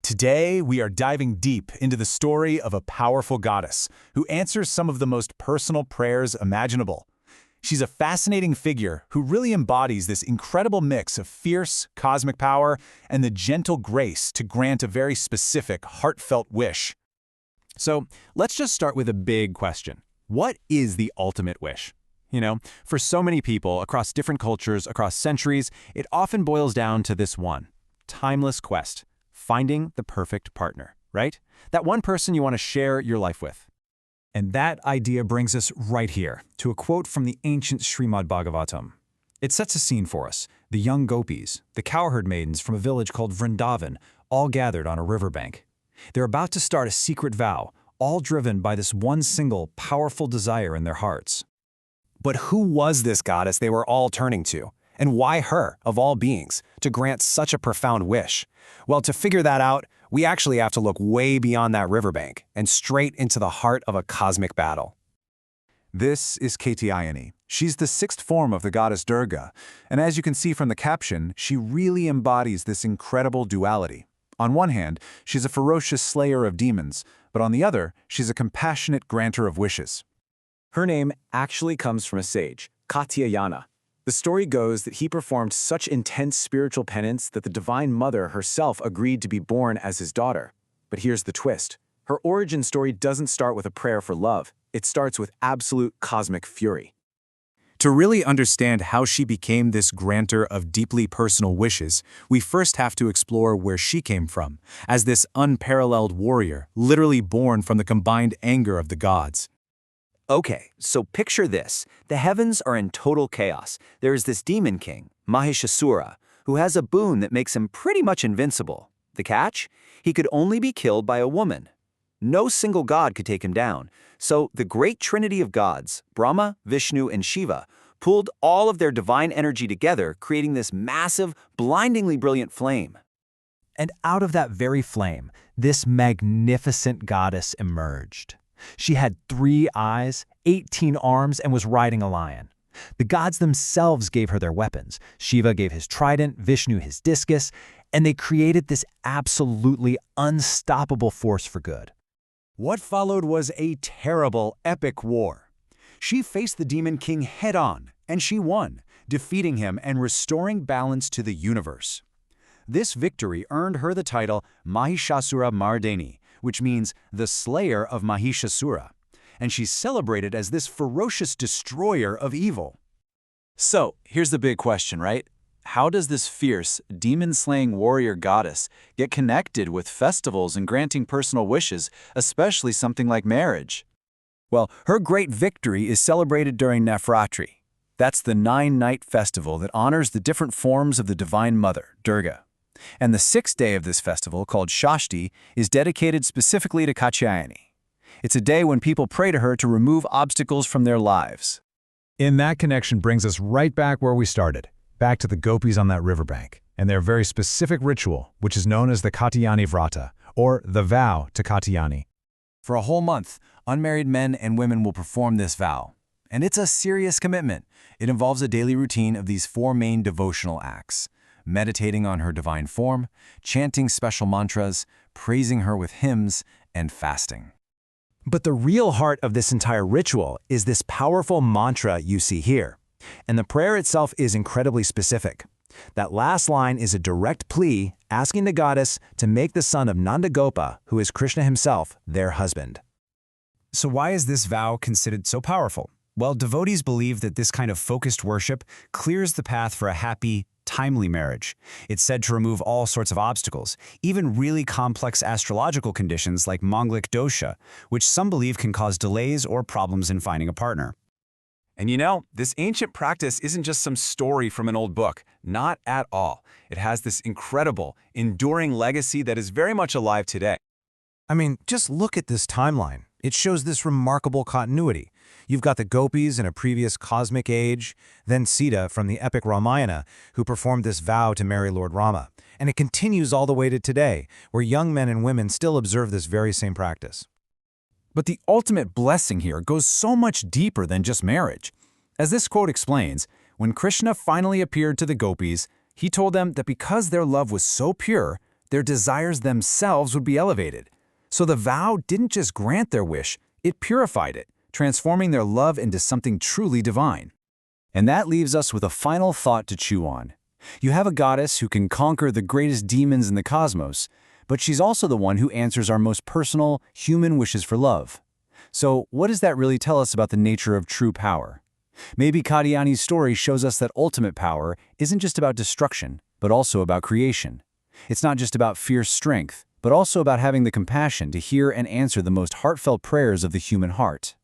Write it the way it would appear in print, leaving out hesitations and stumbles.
Today, we are diving deep into the story of a powerful goddess who answers some of the most personal prayers imaginable. She's a fascinating figure who really embodies this incredible mix of fierce, cosmic power and the gentle grace to grant a very specific, heartfelt wish. So let's just start with a big question. What is the ultimate wish? For so many people across different cultures, across centuries, it often boils down to this one timeless quest, finding the perfect partner, right? That one person you want to share your life with. And that idea brings us right here to a quote from the ancient Śrīmad Bhāgavatam. It sets a scene for us. The young Gopīs, the cowherd maidens from a village called Vṛndāvana, all gathered on a riverbank. They're about to start a secret vow, all driven by this one single, powerful desire in their hearts. But who was this goddess they were all turning to? And why her, of all beings, to grant such a profound wish? Well, to figure that out, we actually have to look way beyond that riverbank and straight into the heart of a cosmic battle. This is Kātyāyanī. She's the sixth form of the goddess Durga, and as you can see from the caption, she really embodies this incredible duality. On one hand, she's a ferocious slayer of demons, but on the other, she's a compassionate granter of wishes. Her name actually comes from a sage, Kātyāyanā. The story goes that he performed such intense spiritual penance that the Divine Mother herself agreed to be born as his daughter. But here's the twist. Her origin story doesn't start with a prayer for love. It starts with absolute cosmic fury. To really understand how she became this granter of deeply personal wishes, we first have to explore where she came from, as this unparalleled warrior, literally born from the combined anger of the gods. Okay, so picture this. The heavens are in total chaos. There is this demon king, Mahishasura, who has a boon that makes him pretty much invincible. The catch? He could only be killed by a woman. No single god could take him down. So the great trinity of gods, Brahma, Vishnu, and Shiva, pulled all of their divine energy together, creating this massive, blindingly brilliant flame. And out of that very flame, this magnificent goddess emerged. She had 3 eyes, 18 arms, and was riding a lion. The gods themselves gave her their weapons. Shiva gave his trident, Vishnu his discus, and they created this absolutely unstoppable force for good. What followed was a terrible, epic war. She faced the demon king head-on, and she won, defeating him and restoring balance to the universe. This victory earned her the title Mahishasura Mardini, which means the slayer of Mahishasura, and she's celebrated as this ferocious destroyer of evil. So, here's the big question, right? How does this fierce, demon-slaying warrior goddess get connected with festivals and granting personal wishes, especially something like marriage? Well, her great victory is celebrated during Navratri. That's the 9-night festival that honors the different forms of the Divine Mother, Durga. And the 6th day of this festival, called Shashti, is dedicated specifically to Kātyāyanī. It's a day when people pray to her to remove obstacles from their lives. And that connection brings us right back where we started, back to the Gopīs on that riverbank, and their very specific ritual, which is known as the Kātyāyanī Vratā, or the vow to Kātyāyanī. For a whole month, unmarried men and women will perform this vow. And it's a serious commitment. It involves a daily routine of these 4 main devotional acts: meditating on her divine form, chanting special mantras, praising her with hymns, and fasting. But the real heart of this entire ritual is this powerful mantra you see here. And the prayer itself is incredibly specific. That last line is a direct plea asking the goddess to make the son of Nandagopa, who is Krishna himself, their husband. So why is this vow considered so powerful? Well, devotees believe that this kind of focused worship clears the path for a happy, timely marriage. It's said to remove all sorts of obstacles, even really complex astrological conditions like Manglik dosha, which some believe can cause delays or problems in finding a partner. And this ancient practice isn't just some story from an old book. Not at all. It has this incredible, enduring legacy that is very much alive today. I mean, just look at this timeline. It shows this remarkable continuity. You've got the Gopīs in a previous cosmic age, then Sita from the epic Ramayana, who performed this vow to marry Lord Rama. And it continues all the way to today, where young men and women still observe this very same practice. But the ultimate blessing here goes so much deeper than just marriage. As this quote explains, when Krishna finally appeared to the Gopīs, he told them that because their love was so pure, their desires themselves would be elevated. So the vow didn't just grant their wish, it purified it, transforming their love into something truly divine. And that leaves us with a final thought to chew on. You have a goddess who can conquer the greatest demons in the cosmos, but she's also the one who answers our most personal, human wishes for love. So what does that really tell us about the nature of true power? Maybe Kātyāyanī's story shows us that ultimate power isn't just about destruction, but also about creation. It's not just about fierce strength, but also about having the compassion to hear and answer the most heartfelt prayers of the human heart.